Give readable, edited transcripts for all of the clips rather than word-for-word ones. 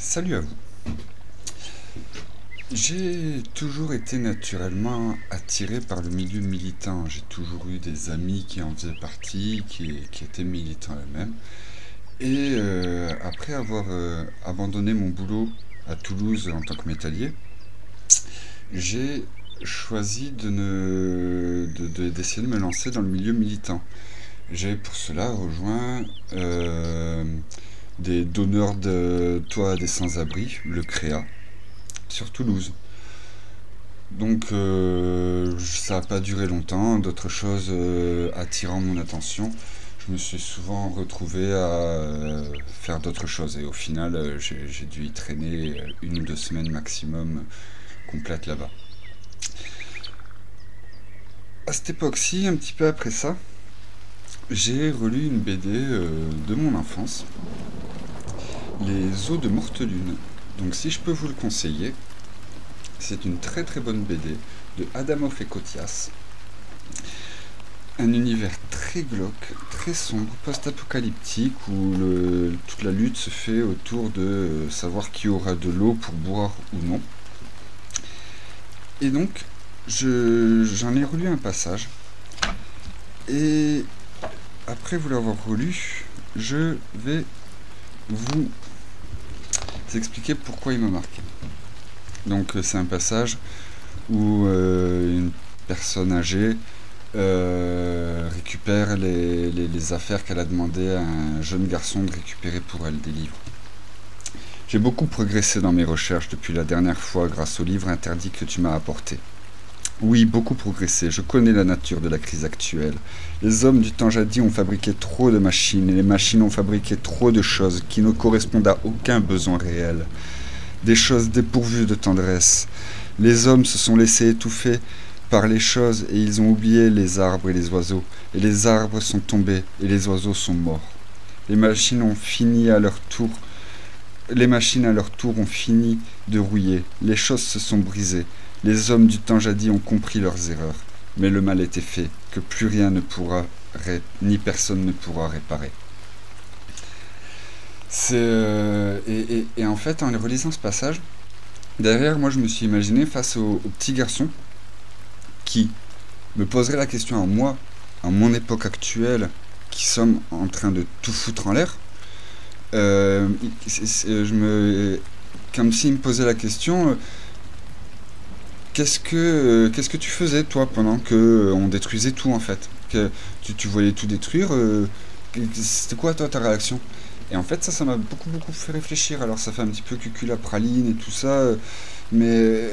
Salut à vous. J'ai toujours été naturellement attiré par le milieu militant. J'ai toujours eu des amis qui en faisaient partie, qui étaient militants eux-mêmes. Et après avoir abandonné mon boulot à Toulouse en tant que métallier, j'ai choisi d'essayer de me lancer dans le milieu militant. J'ai pour cela rejoint des donneurs de toits à des sans-abri, le CREA, sur Toulouse. Donc ça n'a pas duré longtemps, d'autres choses attirant mon attention, je me suis souvent retrouvé à faire d'autres choses et au final j'ai dû y traîner 1 ou 2 semaines maximum complètes là-bas. À cette époque-ci, un petit peu après ça, j'ai relu une BD de mon enfance, Les Eaux de Mortelune. Donc si je peux vous le conseiller, c'est une très très bonne BD de Adamov et Kotias. Un univers très glauque, très sombre, post-apocalyptique, où toute la lutte se fait autour de savoir qui aura de l'eau pour boire ou non. Et donc, j'en ai relu un passage. Et après vous l'avoir relu, je vais vous expliquer pourquoi il m'a marqué. Donc c'est un passage où une personne âgée récupère les affaires qu'elle a demandé à un jeune garçon de récupérer pour elle, des livres. J'ai beaucoup progressé dans mes recherches depuis la dernière fois grâce au livre interdit que tu m'as apporté. Oui, beaucoup progressé, je connais la nature de la crise actuelle. Les hommes du temps jadis ont fabriqué trop de machines et les machines ont fabriqué trop de choses qui ne correspondent à aucun besoin réel. Des choses dépourvues de tendresse. Les hommes se sont laissés étouffer par les choses et ils ont oublié les arbres et les oiseaux. Et les arbres sont tombés et les oiseaux sont morts. Les machines ont fini à leur tour. Les machines à leur tour ont fini de rouiller. Les choses se sont brisées. Les hommes du temps jadis ont compris leurs erreurs. Mais le mal était fait, que plus rien ne pourra, ni personne ne pourra réparer. Et en fait, en relisant ce passage, derrière, moi, je me suis imaginé face au petit garçon qui me poserait la question à moi, à mon époque actuelle, qui sommes en train de tout foutre en l'air. Comme s'il me posait la question, qu'est-ce que tu faisais, toi, pendant qu'on détruisait tout, en fait, que tu voyais tout détruire, c'était quoi, toi, ta réaction? Et en fait, ça m'a beaucoup fait réfléchir. Alors, ça fait un petit peu cuculapraline et tout ça, mais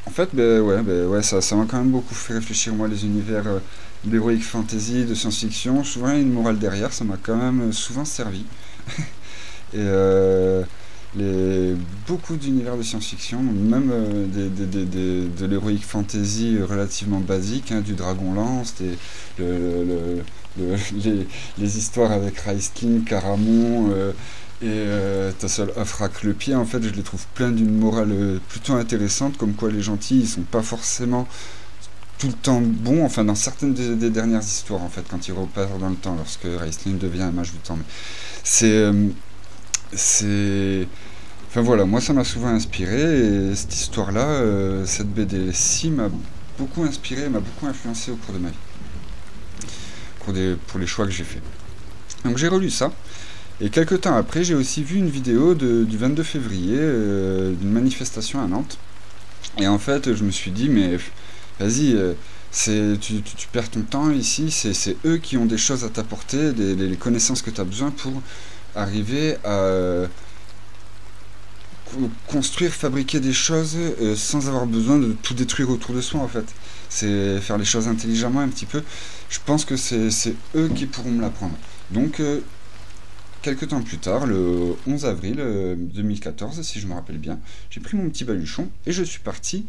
en fait, ouais, ça m'a quand même beaucoup fait réfléchir. Moi, les univers d'heroic fantasy, de science-fiction, souvent il y a une morale derrière, ça m'a quand même souvent servi. Et beaucoup d'univers de science-fiction, même de l'heroic fantasy relativement basique, hein, du Dragonlance, les histoires avec Raiskin, Caramon et Tassel Afrak le pied, en fait, je les trouve plein d'une morale plutôt intéressante, comme quoi les gentils, ils sont pas forcément tout le temps bons, enfin dans certaines des dernières histoires, en fait, quand ils repartent dans le temps, lorsque Raiskin devient un mage du temps. Mais c'est enfin voilà, moi ça m'a souvent inspiré et cette histoire-là, cette BD-ci m'a beaucoup inspiré, m'a beaucoup influencé au cours de ma vie, pour les choix que j'ai faits. Donc j'ai relu ça, et quelques temps après, j'ai aussi vu une vidéo du 22 février d'une manifestation à Nantes. Et en fait, je me suis dit, mais vas-y, tu perds ton temps ici, c'est eux qui ont des choses à t'apporter, les connaissances que tu as besoin pour arriver à construire, fabriquer des choses sans avoir besoin de tout détruire autour de soi, en fait. C'est faire les choses intelligemment un petit peu. Je pense que c'est eux qui pourront me l'apprendre. Donc, quelques temps plus tard, le 11 avril 2014, si je me rappelle bien, j'ai pris mon petit baluchon et je suis parti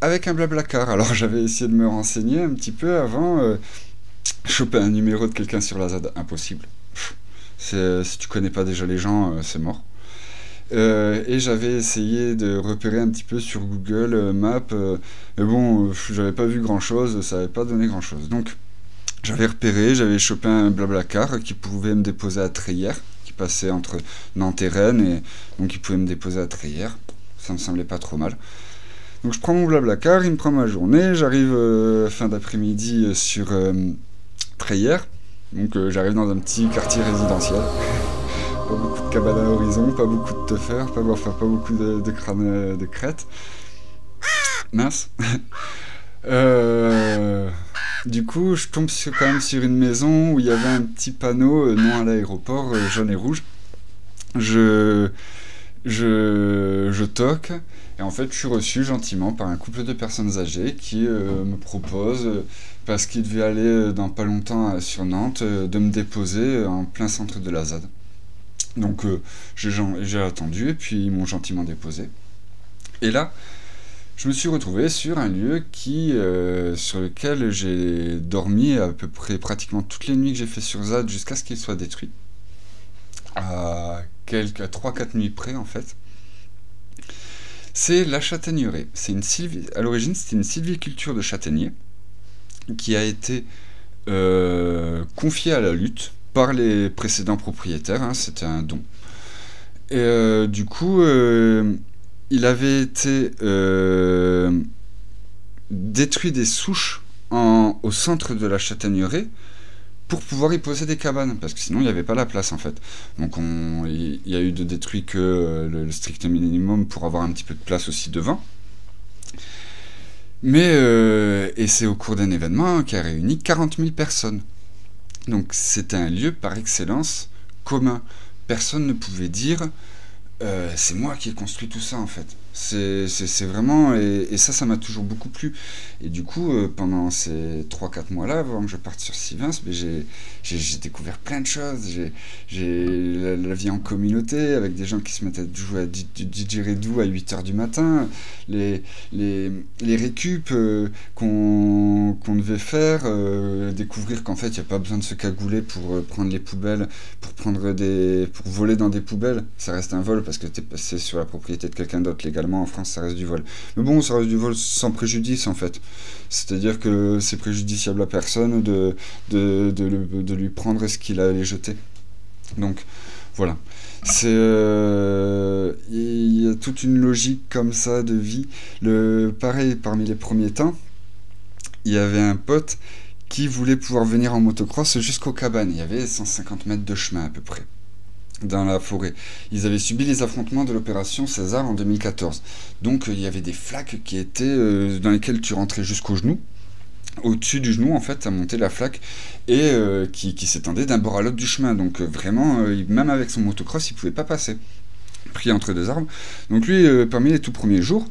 avec un blablacar. Alors, j'avais essayé de me renseigner un petit peu avant. Choper un numéro de quelqu'un sur la ZAD, impossible. Si tu connais pas déjà les gens, c'est mort. Et j'avais essayé de repérer un petit peu sur Google Maps, mais bon, j'avais pas vu grand chose, ça avait pas donné grand chose. Donc j'avais repéré, j'avais chopé un blablacar qui pouvait me déposer à Treillères, qui passais entre Nantes et Rennes, et donc il pouvait me déposer à Treillères. Ça me semblait pas trop mal. Donc je prends mon Blablacar, il me prend ma journée, j'arrive fin d'après-midi sur Treillères. Donc j'arrive dans un petit quartier résidentiel. Pas beaucoup de cabanes à l'horizon, pas beaucoup de teufeurs, pas beaucoup de crânes de crêtes. Mince. Du coup, je tombe quand même sur une maison où il y avait un petit panneau non à l'aéroport, jaune et rouge. Je toque, et en fait, je suis reçu gentiment par un couple de personnes âgées qui me proposent, parce qu'ils devaient aller dans pas longtemps sur Nantes, de me déposer en plein centre de la ZAD. Donc, j'ai attendu, et puis ils m'ont gentiment déposé. Et là, je me suis retrouvé sur un lieu sur lequel j'ai dormi à peu près pratiquement toutes les nuits que j'ai fait sur ZAD jusqu'à ce qu'il soit détruit. À 3-4 nuits près en fait. C'est la châtaigneraie. À l'origine, c'était une sylviculture de châtaigniers qui a été confiée à la lutte par les précédents propriétaires, hein, c'était un don. Et du coup, il avait été détruit des souches au centre de la châtaigneraie pour pouvoir y poser des cabanes, parce que sinon il n'y avait pas la place en fait. Donc il y a eu de détruit que le strict minimum pour avoir un petit peu de place aussi devant. Mais et c'est au cours d'un événement qui a réuni 40 000 personnes. Donc c'était un lieu par excellence commun. Personne ne pouvait dire c'est moi qui ai construit tout ça en fait. C'est vraiment, et ça m'a toujours beaucoup plu. Et du coup, pendant ces 3-4 mois-là, avant que je parte sur Sivins, j'ai découvert plein de choses. J'ai la vie en communauté, avec des gens qui se mettaient à jouer à didgeridoo à 8h du matin, les récup qu'on devait faire, découvrir qu'en fait, il n'y a pas besoin de se cagouler pour prendre les poubelles, pour voler dans des poubelles. Ça reste un vol parce que t'es passé sur la propriété de quelqu'un d'autre légalement. En France, ça reste du vol. Mais bon, ça reste du vol sans préjudice, en fait. C'est-à-dire que c'est préjudiciable à personne de lui prendre ce qu'il allait jeter. Donc, voilà. Il y a toute une logique comme ça de vie. Pareil, parmi les premiers temps, il y avait un pote qui voulait pouvoir venir en motocross jusqu'aux cabanes. Il y avait 150 mètres de chemin à peu près dans la forêt. Ils avaient subi les affrontements de l'opération César en 2014. Donc il y avait des flaques qui étaient dans lesquelles tu rentrais jusqu'au genou. Au-dessus du genou, en fait, ça montait la flaque et qui s'étendait d'un bord à l'autre du chemin. Donc vraiment, même avec son motocross, il pouvait pas passer. Pris entre deux arbres. Donc lui, parmi les tout premiers jours,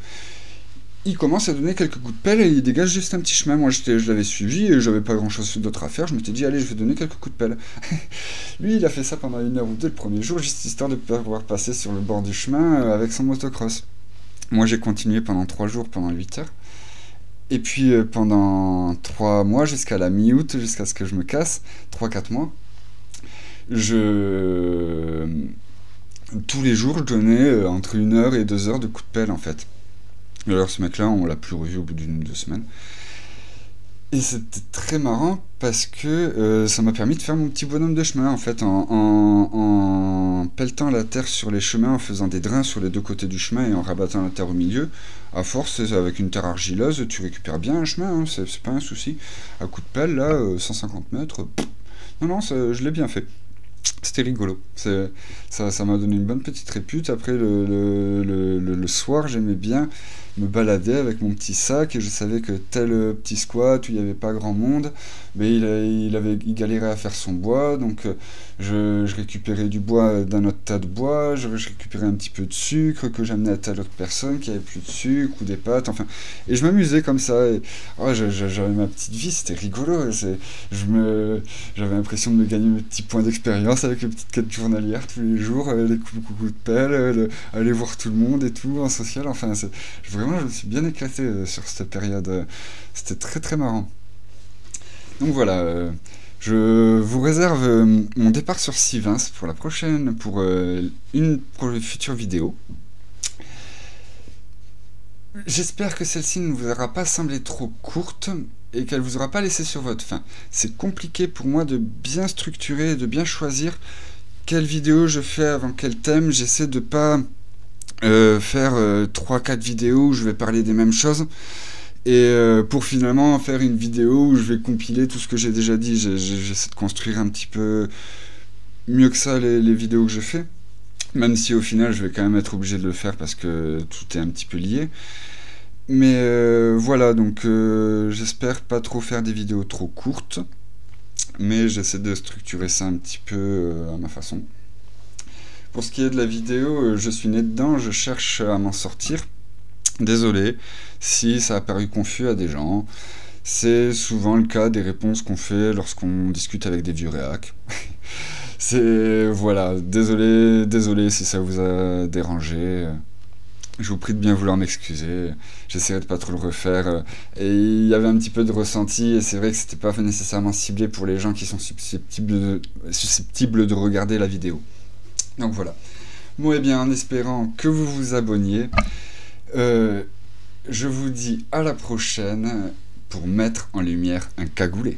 il commence à donner quelques coups de pelle et il dégage juste un petit chemin. Moi, je l'avais suivi et j'avais pas grand chose d'autre à faire. Je m'étais dit, allez, je vais donner quelques coups de pelle. Lui, il a fait ça pendant 1 heure ou 2 le premier jour, juste histoire de pouvoir passer sur le bord du chemin avec son motocross. Moi, j'ai continué pendant 3 jours, pendant 8 heures. Et puis, pendant 3 mois, jusqu'à la mi-août, jusqu'à ce que je me casse, 3-4 mois, tous les jours, je donnais entre 1 heure et 2 heures de coups de pelle, en fait. Alors ce mec-là, on l'a plus revu au bout d'1 ou 2 semaines. Et c'était très marrant parce que ça m'a permis de faire mon petit bonhomme de chemin, en fait, en pelletant la terre sur les chemins, en faisant des drains sur les 2 côtés du chemin et en rabattant la terre au milieu. À force, avec une terre argileuse, tu récupères bien un chemin, hein, c'est pas un souci. À coup de pelle, là, 150 mètres, non, je l'ai bien fait. C'était rigolo. Ça m'a donné une bonne petite répute. Après, le soir, j'aimais bien me balader avec mon petit sac et je savais que tel petit squat où il n'y avait pas grand monde, mais il galérait à faire son bois, donc je récupérais du bois d'un autre tas de bois, je récupérais un petit peu de sucre que j'amenais à telle autre personne qui avait plus de sucre ou des pâtes, enfin, et je m'amusais comme ça. Et, j'avais ma petite vie, c'était rigolo. J'avais l'impression de me gagner mes petits points d'expérience avec les petites quêtes journalières tous les jours, les coups de pelle, aller voir tout le monde et tout en social. Enfin, vraiment, je me suis bien éclaté sur cette période. C'était très très marrant. Donc voilà, je vous réserve mon départ sur Sivins pour une future vidéo. J'espère que celle-ci ne vous aura pas semblé trop courte et qu'elle vous aura pas laissé sur votre faim. C'est compliqué pour moi de bien structurer, de bien choisir quelle vidéo je fais avant quel thème. J'essaie de pas faire 3-4 vidéos où je vais parler des mêmes choses. Et pour finalement faire une vidéo où je vais compiler tout ce que j'ai déjà dit. J'essaie de construire un petit peu mieux que ça les vidéos que je fais. Même si au final je vais quand même être obligé de le faire parce que tout est un petit peu lié. Mais voilà, donc j'espère pas trop faire des vidéos trop courtes. Mais j'essaie de structurer ça un petit peu à ma façon. Pour ce qui est de la vidéo, je suis né dedans, je cherche à m'en sortir. Désolé si ça a paru confus à des gens. C'est souvent le cas des réponses qu'on fait lorsqu'on discute avec des vieux réacs. Voilà, désolé si ça vous a dérangé. Je vous prie de bien vouloir m'excuser. J'essaierai de pas trop le refaire. Et il y avait un petit peu de ressenti, et c'est vrai que c'était pas nécessairement ciblé pour les gens qui sont susceptibles de regarder la vidéo. Donc voilà. Bon, et bien, en espérant que vous vous abonniez, je vous dis à la prochaine pour mettre en lumière un cagoulé.